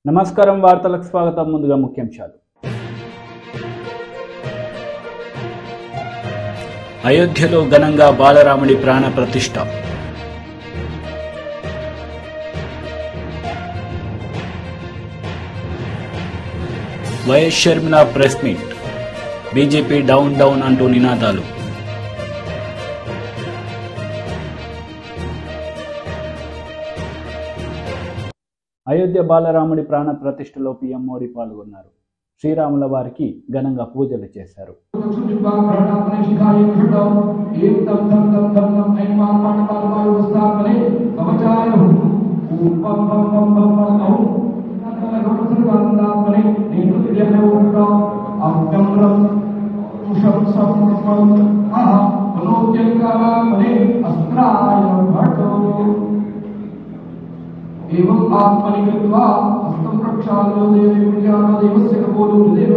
నమస్కారం వార్తలకు స్వాగతం. ముందుగా ముఖ్యాంశాలు. అయోధ్యలో ఘనంగా బాలరాముడి ప్రాణ ప్రతిష్ఠ. YS Sharmila press meet. BJP down down అంటూ నినాదాలు. అయోధ్య బాలరాముడి ప్రాణ ప్రతిష్ఠలో పీఎం మోడీ పాల్గొన్నారు. శ్రీరాముల వారికి ఘనంగా పూజలు చేశారు. एवं आत्मनिकृत्वा हस्तं प्रक्षाल्य देवी पूजाना देवस्य कपोलो हृदयेन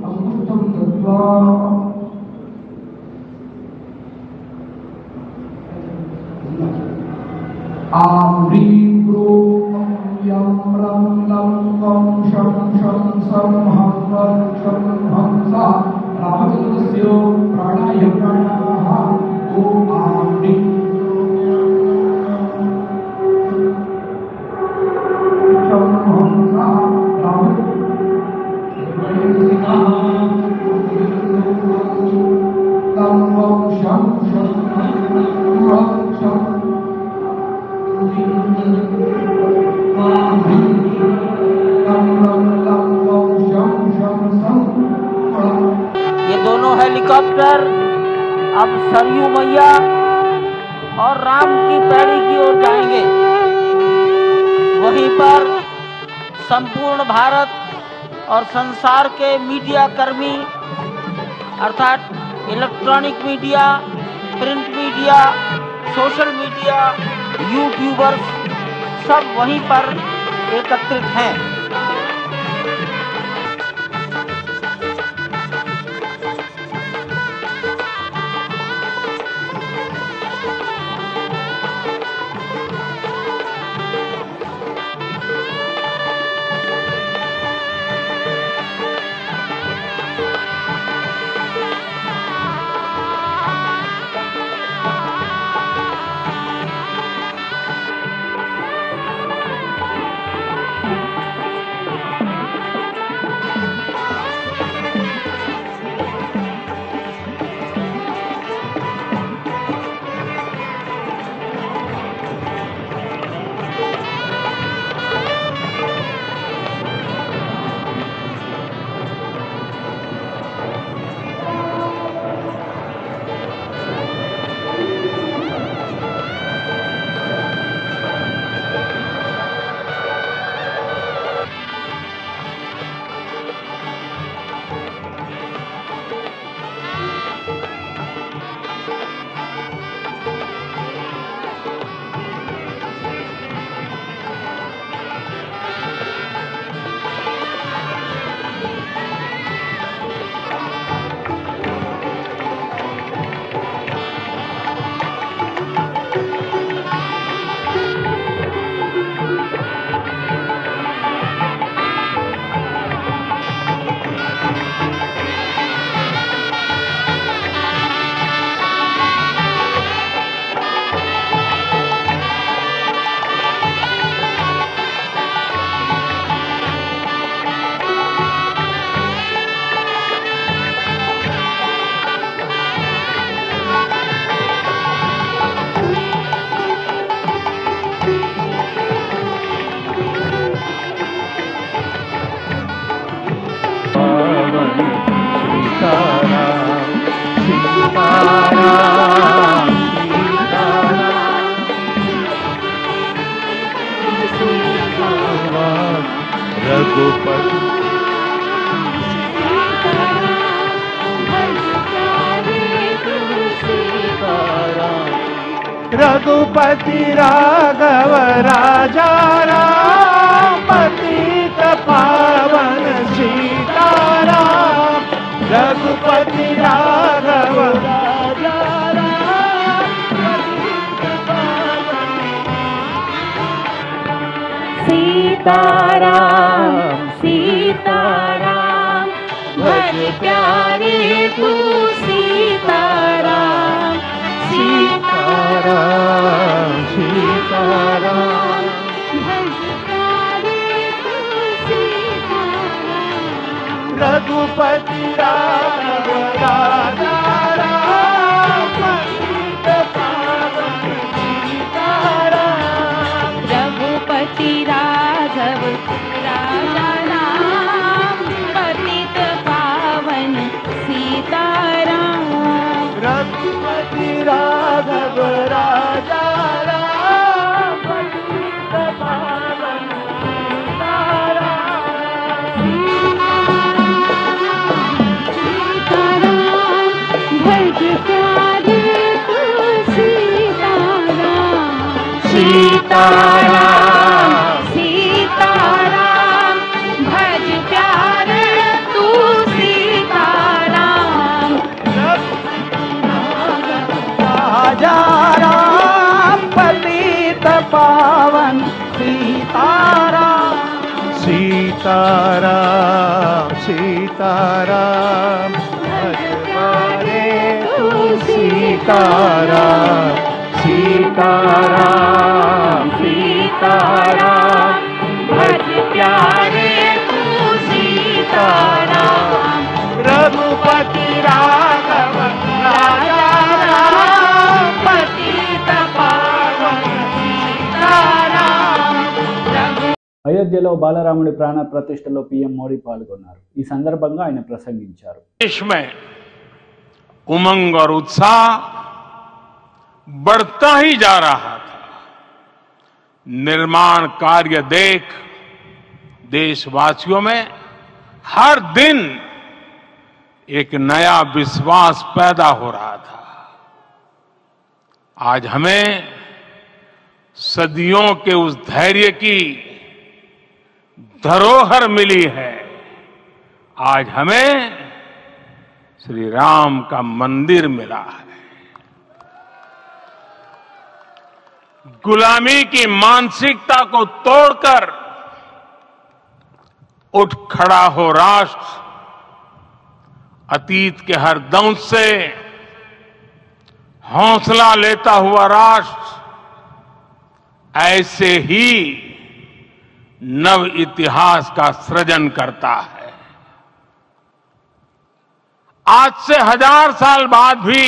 अंकुष्टं दत्त्वा आम्रीं प्रों यं रं लं वं शं शं सं हं वं शं हंसा रामचन्द्रस्य प्राणाय प्राणाः ॐ आम्रीं ये दोनों हेलीकॉप्टर अब सरयू मैया और राम की पैड़ी की ओर जाएंगे। वहीं पर संपूर्ण भारत और संसार के मीडिया कर्मी अर्थात electronic media, print media, social media, YouTubers सब वहीं पर एकत्रित हैं। रघुपति राघव राजा राम पतित पावन सीताराम। रघुपति राघव राजा राम पतित पावन सीताराम। सीताराम सीताराम भज प्यारे तू सीताराम सीताराम सीताराम भज प्यारे तू सीताराम रघुपति राघव राजा राम पतित पावन सीताराम रघुपति राघव राजा राम पतित पावन सीताराम रघुपति राघव राजा राम पतित पावन सीताराम भज प्यारे तू सीताराम सीताराम सीताराम भज प्यारे तू सीताराम राजा राम पतित पावन सीताराम सीताराम सीताराम भज प्यारे तू सीताराम सीताराम सीताराम भज प्यारे तू सीताराम रघुपति राघव राजा राम पतित पावन सीताराम అయోధ్యలో బాలరాముడి ప్రాణ ప్రతిష్టలో పీఎం మోడీ పాల్గొన్నారు. ఈ సందర్భంగా ఆయన ప్రసంగించారు. देश में उमंग और उत्साह बढ़ता ही जा रहा था। निर्माण कार्य देख देशवासियों में हर दिन एक नया विश्वास पैदा हो रहा था। आज हमें सदियों के उस धैर्य की धरोहर मिली है। आज हमें श्री राम का मंदिर मिला है। गुलामी की मानसिकता को तोड़कर उठ खड़ा हो राष्ट्र, अतीत के हर दंश से हौसला लेता हुआ राष्ट्र ऐसे ही नव इतिहास का सृजन करता है। आज से 1000 साल बाद भी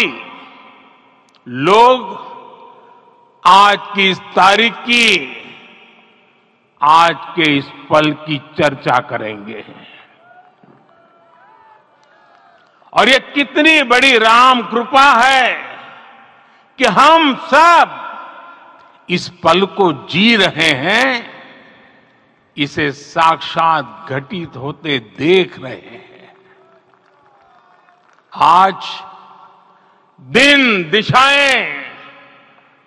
लोग आज की इस तारीख की, आज के इस पल की चर्चा करेंगे। और ये कितनी बड़ी राम कृपा है कि हम सब इस पल को जी रहे हैं, इसे साक्षात घटित होते देख रहे हैं। आज दिन दिशाएं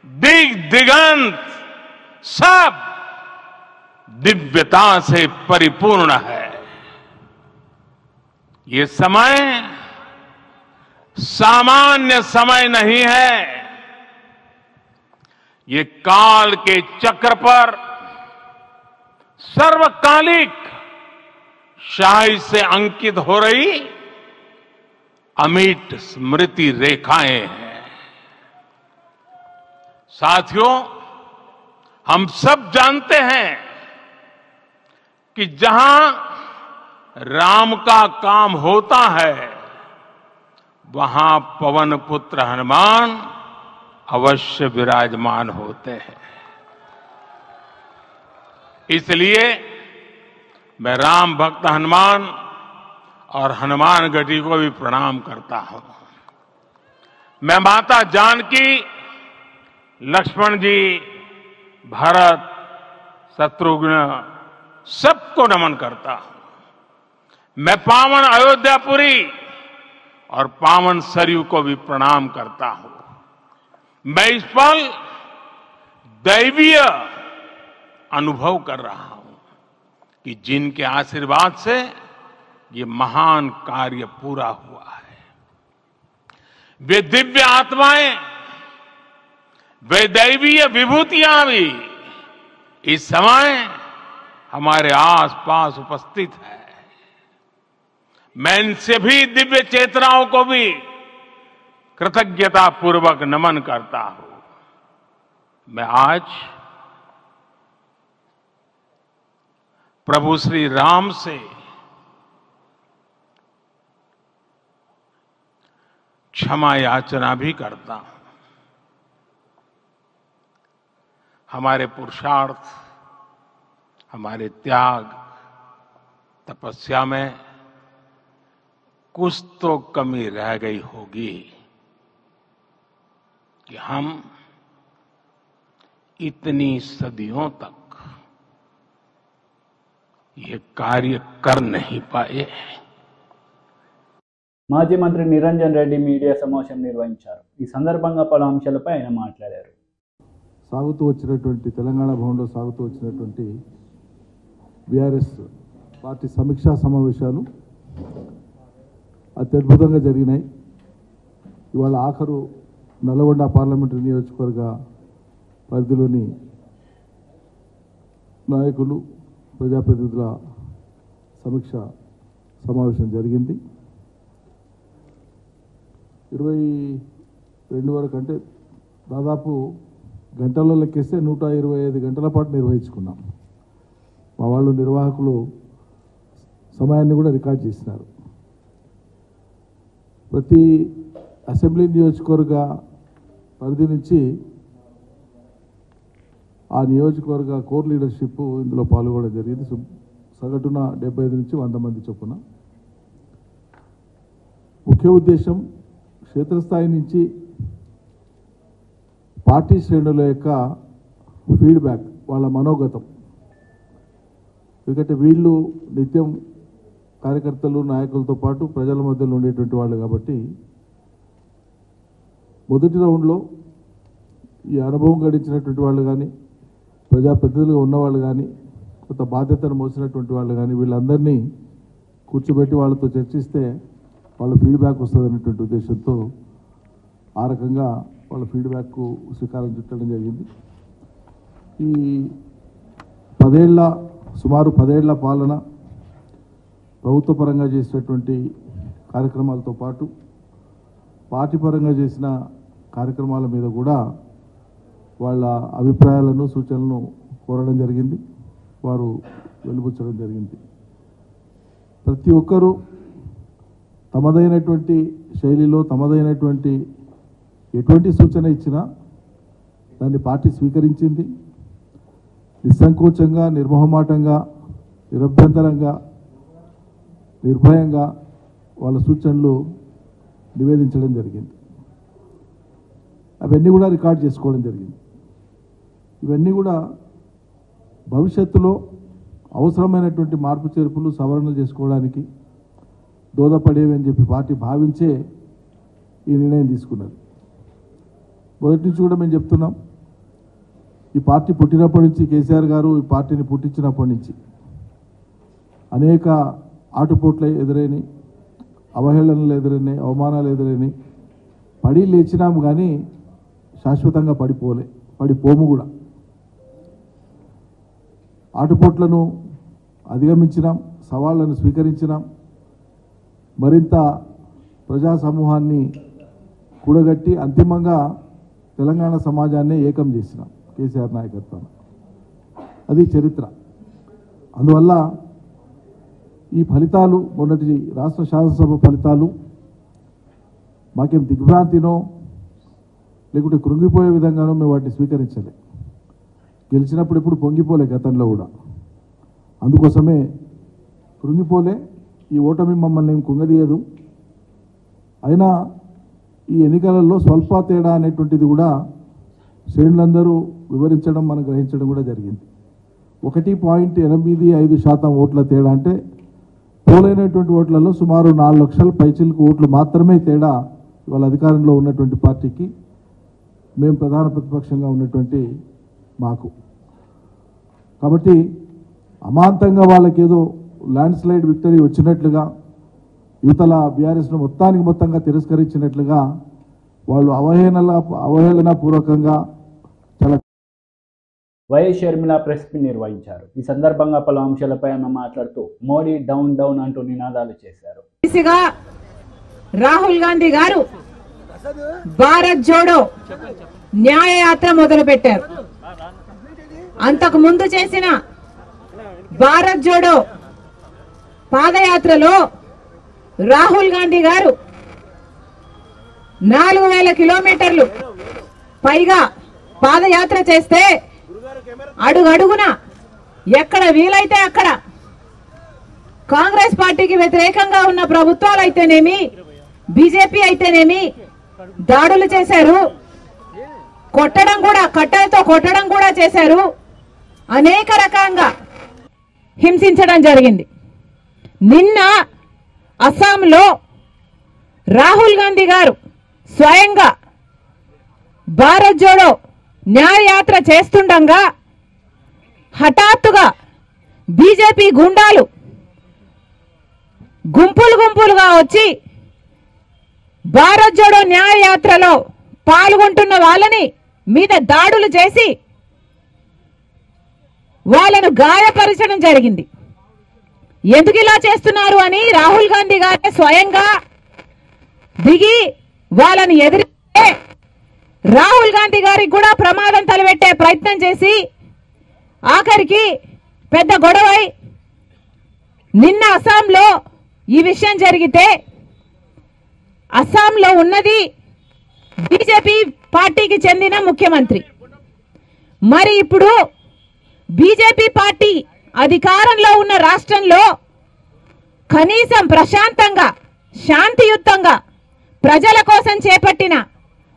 दिग दिगंत सब दिव्यता से परिपूर्ण है। ये समय सामान्य समय नहीं है। ये काल के चक्र पर सर्वकालिक शाही से अंकित हो रही अमिट स्मृति रेखाएं हैं। साथियों, हम सब जानते हैं कि जहां राम का काम होता है वहां पवन पुत्र हनुमान अवश्य विराजमान होते हैं। इसलिए मैं राम भक्त हनुमान और हनुमान गढ़ी को भी प्रणाम करता हूं। मैं माता जानकी, लक्ष्मण जी, भरत, शत्रुघ्न सबको नमन करता हूं। मैं पावन अयोध्यापुरी और पावन सरयू को भी प्रणाम करता हूं। मैं इस पल दैवीय अनुभव कर रहा हूं कि जिनके आशीर्वाद से ये महान कार्य पूरा हुआ है। वे दिव्य आत्माएं, वे दैवीय विभूतियां भी इस समय हमारे आसपास उपस्थित है। मैं इनसे भी दिव्य चेतनाओं को भी कृतज्ञता पूर्वक नमन करता हूं। मैं आज प्रभु श्री राम से क्षमा याचना भी करता हूं। हमारे पुरुषार्थ, हमारे त्याग, तपस्या में कुछ तो कमी रह गई होगी कि हम इतनी सदियों तक ये कार्य कर नहीं पाए। మాజీ మంత్రి నిరంజన్ రెడ్డి మీడియా సమావేశం నిర్వహించారు. ఈ సందర్భంగా పలు అంశాలపై ఆయన మాట్లాడారు. సాగుతూ వచ్చినటువంటి తెలంగాణ భవన్లో సాగుతూ వచ్చినటువంటి బీఆర్ఎస్ పార్టీ సమీక్షా సమావేశాలు అత్యద్భుతంగా జరిగినాయి. ఇవాళ ఆఖరు నల్గొండ పార్లమెంటరీ నియోజకవర్గ పరిధిలోని నాయకులు, ప్రజాప్రతినిధుల సమీక్ష సమావేశం జరిగింది. 22 వరకు, అంటే దాదాపు గంటల్లో లెక్కిస్తే 125 గంటల పాటు నిర్వహించుకున్నాం. మా వాళ్ళు నిర్వాహకులు సమయాన్ని కూడా రికార్డ్ చేసినారు. ప్రతి అసెంబ్లీ నియోజకవర్గ పరిధి నుంచి ఆ నియోజకవర్గ కోర్ లీడర్షిప్ ఇందులో పాల్గొనడం జరిగింది. సగటున 75 నుంచి 100 మంది చొప్పున. ముఖ్య ఉద్దేశం క్షేత్రస్థాయి నుంచి పార్టీ శ్రేణుల యొక్క ఫీడ్బ్యాక్, వాళ్ళ మనోగతం. ఎందుకంటే వీళ్ళు నిత్యం కార్యకర్తలు, నాయకులతో పాటు ప్రజల మధ్యలో ఉండేటువంటి వాళ్ళు కాబట్టి మొదటి రౌండ్లో ఈ అనుభవం గడించినటువంటి వాళ్ళు కానీ, ప్రజాప్రతినిధులుగా ఉన్నవాళ్ళు కానీ, కొంత బాధ్యతను మోసినటువంటి వాళ్ళు కానీ, వీళ్ళందరినీ కూర్చోబెట్టి వాళ్ళతో చర్చిస్తే వాళ్ళ ఫీడ్బ్యాక్ వస్తుంది అనేటువంటి ఉద్దేశంతో ఆ రకంగా వాళ్ళ ఫీడ్బ్యాక్కు శ్రీకారం చుట్టడం జరిగింది. ఈ సుమారు 10 ఏళ్ల పాలన, ప్రభుత్వ పరంగా చేసినటువంటి కార్యక్రమాలతో పాటు పార్టీ పరంగా చేసిన కార్యక్రమాల మీద కూడా వాళ్ళ అభిప్రాయాలను, సూచనలను కోరడం జరిగింది. వారు వెలుబుచ్చడం జరిగింది. ప్రతి ఒక్కరూ తమదైనటువంటి శైలిలో, తమదైనటువంటి ఎటువంటి సూచన ఇచ్చినా దాన్ని పార్టీ స్వీకరించింది. నిస్సంకోచంగా, నిర్మోహమాటంగా, నిరభ్యంతరంగా, నిర్భయంగా వాళ్ళ సూచనలు నివేదించడం జరిగింది. అవన్నీ కూడా రికార్డ్ చేసుకోవడం జరిగింది. ఇవన్నీ కూడా భవిష్యత్తులో అవసరమైనటువంటి మార్పు చేర్పులు, సవరణలు చేసుకోవడానికి దోహదపడేవి అని చెప్పి పార్టీ భావించే ఈ నిర్ణయం తీసుకున్నది. మొదటి నుంచి కూడా మేము చెప్తున్నాం, ఈ పార్టీ పుట్టినప్పటి నుంచి, కేసీఆర్ గారు ఈ పార్టీని పుట్టించినప్పటి నుంచి అనేక ఆటుపోట్లు ఎదురైనాయి, అవహేళనలు ఎదురైనాయి, అవమానాలు ఎదురైనాయి. పడి లేచినాము కానీ శాశ్వతంగా పడిపోము కూడా. ఆటుపోట్లను అధిగమించినాం, సవాళ్లను స్వీకరించినాం. మరింత ప్రజా సమూహాన్ని కూడగట్టి అంతిమంగా తెలంగాణ సమాజాన్ని ఏకం చేసినాం కేసీఆర్ నాయకత్వాన్ని. అది చరిత్ర. అందువల్ల ఈ ఫలితాలు, మొన్నటి రాష్ట్ర శాసనసభ ఫలితాలు మాకేం దిగ్భ్రాంతినో లేకుంటే కృంగిపోయే విధంగానో మేము వాటిని స్వీకరించలే. గెలిచినప్పుడు ఎప్పుడు పొంగిపోలే, గతంలో కూడా. అందుకోసమే కృంగిపోలే. ఈ ఓటమి మమ్మల్ని ఏం కుంగదీయదు. అయినా ఈ ఎన్నికలలో స్వల్ప తేడా అనేటువంటిది కూడా శ్రేణులందరూ వివరించడం, మనం గ్రహించడం కూడా జరిగింది. 1.85% ఓట్ల తేడా, అంటే పోలైనటువంటి ఓట్లలో సుమారు 4 లక్షల పైచిలకు ఓట్లు మాత్రమే తేడా వాళ్ళ అధికారంలో ఉన్నటువంటి పార్టీకి, మేము ప్రధాన ప్రతిపక్షంగా ఉన్నటువంటి మాకు. కాబట్టి అమాంతంగా వాళ్ళకేదో ల్యాండ్ స్లైడ్ విక్టరీ వచ్చినట్లుగా, యువతల బీఆర్ఎస్ను మొత్తంగా తిరస్కరించినట్లుగా వాళ్ళు అవహేళన పూర్వకంగా చాలా వైఎస్ షర్మిల ప్రెస్ మీట్ నిర్వహించారు. ఈ సందర్భంగా పలు అంశాలపై ఆమె మాట్లాడుతూ మోడీ డౌన్ డౌన్ అంటూ నినాదాలు చేశారు. రాహుల్ గాంధీ గారు భారత్ జోడో న్యాయయాత్ర మొదలు పెట్టారు. అంతకు ముందు చేసిన భారత్ జోడో పాదయాత్రలో రాహుల్ గాంధీ గారు 4000 కిలోమీటర్లు పైగా పాదయాత్ర చేస్తే అడుగడుగున ఎక్కడ వీలైతే అక్కడ కాంగ్రెస్ పార్టీకి వ్యతిరేకంగా ఉన్న ప్రభుత్వాలు అయితేనేమి, బీజేపీ అయితేనేమి దాడులు చేశారు. కొట్టడం కూడా, కట్టెలతో కొట్టడం కూడా చేశారు. అనేక రకంగా హింసించడం జరిగింది. నిన్న అస్సాంలో రాహుల్ గాంధీ గారు స్వయంగా భారత్ జోడో న్యాయయాత్ర చేస్తుండగా హఠాత్తుగా బీజేపీ గుండాలు గుంపులు గుంపులుగా వచ్చి భారత్ జోడో న్యాయయాత్రలో పాల్గొంటున్న వాళ్ళని మీద దాడులు చేసి వాళ్ళను గాయపరచడం జరిగింది. ఎందుకు ఇలా చేస్తున్నారు అని రాహుల్ గాంధీ గారే స్వయంగా దిగి వాళ్ళని ఎదిరిస్తే రాహుల్ గాంధీ గారికి కూడా ప్రమాదం తలపెట్టే ప్రయత్నం చేసి ఆఖరికి పెద్ద గొడవై నిన్న అస్సాంలో ఈ విషయం జరిగితే అస్సాంలో ఉన్నది బీజేపీ పార్టీకి చెందిన ముఖ్యమంత్రి. మరి ఇప్పుడు బీజేపీ పార్టీ అధికారంలో ఉన్న రాష్ట్రంలో కనీసం ప్రశాంతంగా శాంతియుతంగా ప్రజల కోసం చేపట్టిన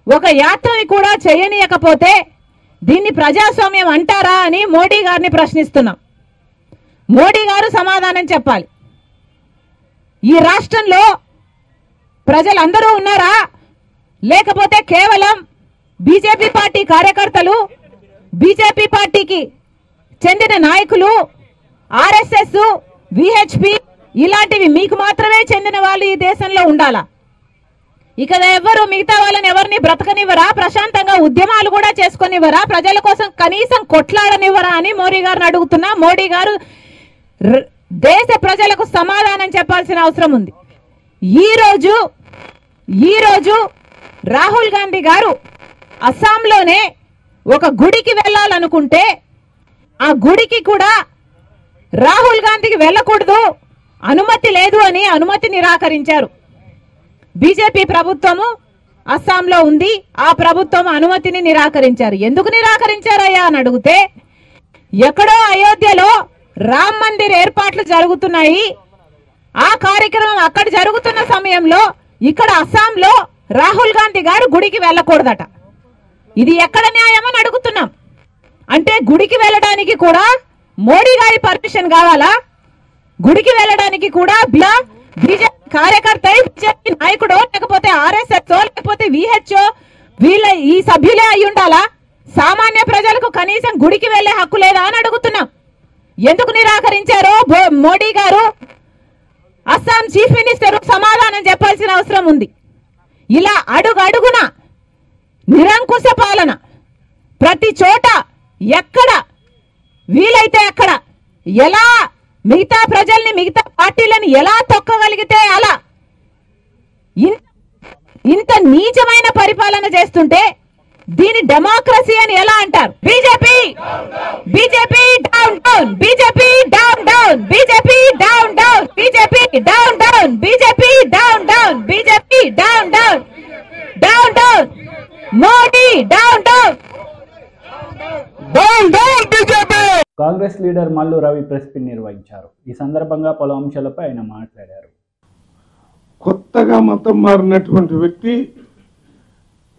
ఒక యాత్రని కూడా చేయనీయకపోతే దీన్ని ప్రజాస్వామ్యం అంటారా అని మోడీ గారిని ప్రశ్నిస్తున్నాం. మోడీ గారు సమాధానం చెప్పాలి. ఈ రాష్ట్రంలో ప్రజలందరూ ఉన్నారా, లేకపోతే కేవలం బీజేపీ పార్టీ కార్యకర్తలు, బీజేపీ పార్టీకి చెందిన నాయకులు, ఆర్ఎస్ఎస్, విహెచ్పి ఇలాంటివి మీకు మాత్రమే చెందిన వాళ్ళు ఈ దేశంలో ఉండాలా? ఇక ఎవరు మిగతా వాళ్ళని ఎవరిని బ్రతకనివ్వరా? ప్రశాంతంగా ఉద్యమాలు కూడా చేసుకునివ్వరా? ప్రజల కోసం కనీసం కొట్లాడనివ్వరా అని మోడీ గారిని అడుగుతున్నా. మోడీ గారు దేశ ప్రజలకు సమాధానం చెప్పాల్సిన అవసరం ఉంది. ఈ రోజు రాహుల్ గాంధీ గారు అస్సాంలోనే ఒక గుడికి వెళ్ళాలనుకుంటే ఆ గుడికి కూడా రాహుల్ గాంధీకి వెళ్ళకూడదు, అనుమతి లేదు అని అనుమతి నిరాకరించారు. బీజేపీ ప్రభుత్వము అస్సాంలో ఉంది, ఆ ప్రభుత్వం అనుమతిని నిరాకరించారు. ఎందుకు నిరాకరించారయ్యా అని అడిగితే ఎక్కడో అయోధ్యలో రామ్ మందిర్ ఏర్పాట్లు జరుగుతున్నాయి, ఆ కార్యక్రమం అక్కడ జరుగుతున్న సమయంలో ఇక్కడ అస్సాంలో రాహుల్ గాంధీ గారు గుడికి వెళ్ళకూడదట. ఇది ఎక్కడ న్యాయం అని అడుగుతున్నాం. అంటే గుడికి వెళ్ళడానికి కూడా మోడీ గారి పర్మిషన్ కావాలా? గుడికి వెళ్ళడానికి కూడా బీజేపీ కార్యకర్త, బీజేపీ నాయకుడో, లేకపోతే ఆర్ఎస్ఎస్ లేకపోతే విహెచ్ఓ వీళ్ళ ఈ సభ్యులే అయి ఉండాలా? సామాన్య ప్రజలకు కనీసం గుడికి వెళ్లే హక్కు లేదా అని అడుగుతున్నాం. ఎందుకు నిరాకరించారో మోడీ గారు, అస్సాం చీఫ్ మినిస్టర్ సమాధానం చెప్పాల్సిన అవసరం ఉంది. ఇలా అడుగడుగున నిరంకుశ పాలన, ప్రతి చోట ఎక్కడ వీలైతే అక్కడ ఎలా మిగతా ప్రజల్ని, మిగతా పార్టీలను ఎలా తొక్కగలిగితే అలా ఇంత నీచమైన పరిపాలన చేస్తుంటే దీని డెమోక్రసీ అని ఎలా అంటారు? BJP down down, BJP down down, BJP down down, BJP down down, BJP down down, BJP down down, down down, Modi down down, down down BJP. Congress leader Mallu Ravi press meet నిర్వహించారు. ఈ సందర్భంగా పలు అంశాలపై ఆయన మాట్లాడారు. కొత్తగా మతం మారినటువంటి వ్యక్తి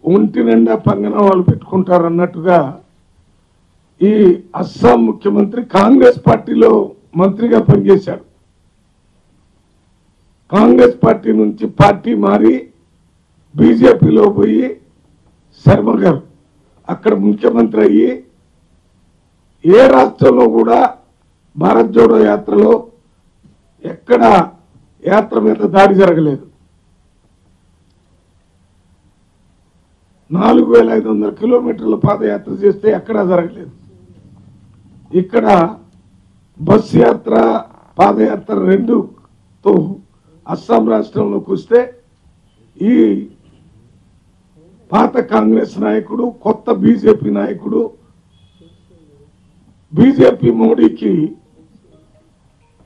ఒంటి నిండా పంగన వాళ్ళు పెట్టుకుంటారన్నట్టుగా ఈ అస్సాం ముఖ్యమంత్రి కాంగ్రెస్ పార్టీలో మంత్రిగా పనిచేశాడు. కాంగ్రెస్ పార్టీ నుంచి పార్టీ మారి బీజేపీలో పోయి శర్మ గారు అక్కడ ముఖ్యమంత్రి అయ్యి ఏ రాష్ట్రంలో కూడా భారత్ జోడో యాత్రలో ఎక్కడ యాత్ర మీద దాడి జరగలేదు. 4500 కిలోమీటర్ల పాదయాత్ర చేస్తే ఎక్కడా జరగలేదు. ఇక్కడ బస్ యాత్ర పాదయాత్ర రెండుతో అస్సాం రాష్ట్రంలోకి వస్తే ఈ పాత కాంగ్రెస్ నాయకుడు కొత్త బీజేపీ నాయకుడు బీజేపీ మోడీకి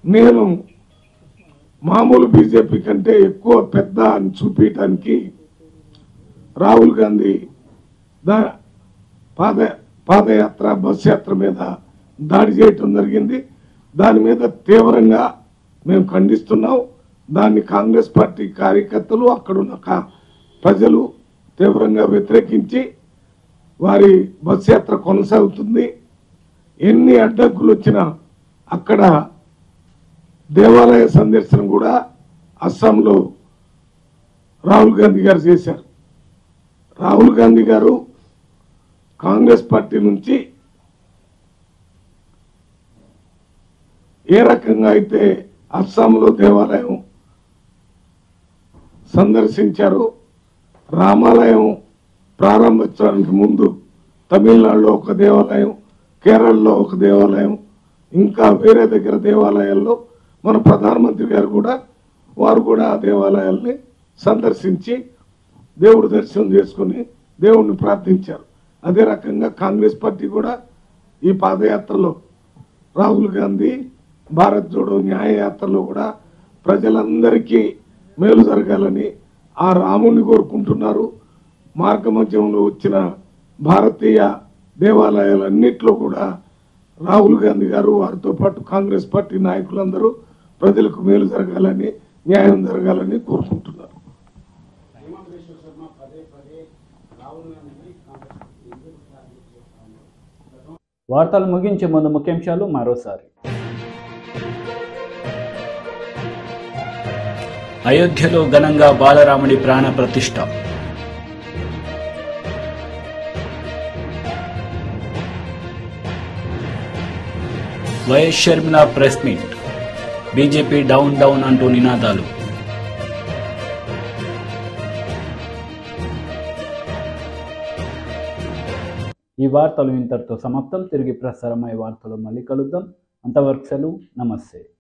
నేను మామూలు బీజేపీ కంటే ఎక్కువ పెద్ద అని చూపించడానికి రాహుల్ గాంధీ పాదయాత్ర బస్ యాత్ర మీద దాడి చేయటం జరిగింది. దాని మీద తీవ్రంగా మేము ఖండిస్తున్నాం. దాన్ని కాంగ్రెస్ పార్టీ కార్యకర్తలు అక్కడున్న ప్రజలు తీవ్రంగా వ్యతిరేకించి వారి బస్ యాత్ర కొనసాగుతుంది. ఎన్ని అడ్డంకులు వచ్చినా అక్కడ దేవాలయ సందర్శనం కూడా అస్సాంలో రాహుల్ గాంధీ గారు చేశారు. రాహుల్ గాంధీ గారు కాంగ్రెస్ పార్టీ నుంచి ఏ రకంగా అయితే అస్సాంలో దేవాలయం సందర్శించారో, రామాలయం ప్రారంభించడానికి ముందు తమిళనాడులో ఒక దేవాలయం, కేరళలో ఒక దేవాలయం, ఇంకా వేరే దగ్గర దేవాలయాల్లో మన ప్రధానమంత్రి గారు కూడా వారు కూడా ఆ దేవాలయాల్ని సందర్శించి దేవుడు దర్శనం చేసుకుని దేవుడిని ప్రార్థించారు. అదే రకంగా కాంగ్రెస్ పార్టీ కూడా ఈ పాదయాత్రలో రాహుల్ గాంధీ భారత్ జోడో న్యాయ యాత్రలో కూడా ప్రజలందరికీ మేలు జరగాలని ఆ రాముని కోరుకుంటున్నారు. మార్గమధ్యంలో వచ్చిన భారతీయ దేవాలయాలన్నింటిలో కూడా రాహుల్ గాంధీ గారు వారితో పాటు కాంగ్రెస్ పార్టీ నాయకులందరూ ప్రజలకు మేలు జరగాలని, న్యాయం జరగాలని కోరుకుంటున్నారు. వార్తలు ముగించే ముందు ముఖ్యాంశాలు మరోసారి. అయోధ్యలో ఘనంగా బాలరాముడి ప్రాణ ప్రతిష్ఠ. YS Sharmila press meet. BJP down down అంటూ నినాదాలు. ఈ వార్తలు ఇంతటితో సమాప్తం. తిరిగి ప్రసారమయ్యే వార్తలు మళ్ళీ కలుద్దాం. అంతవరకు సెలవు. నమస్తే.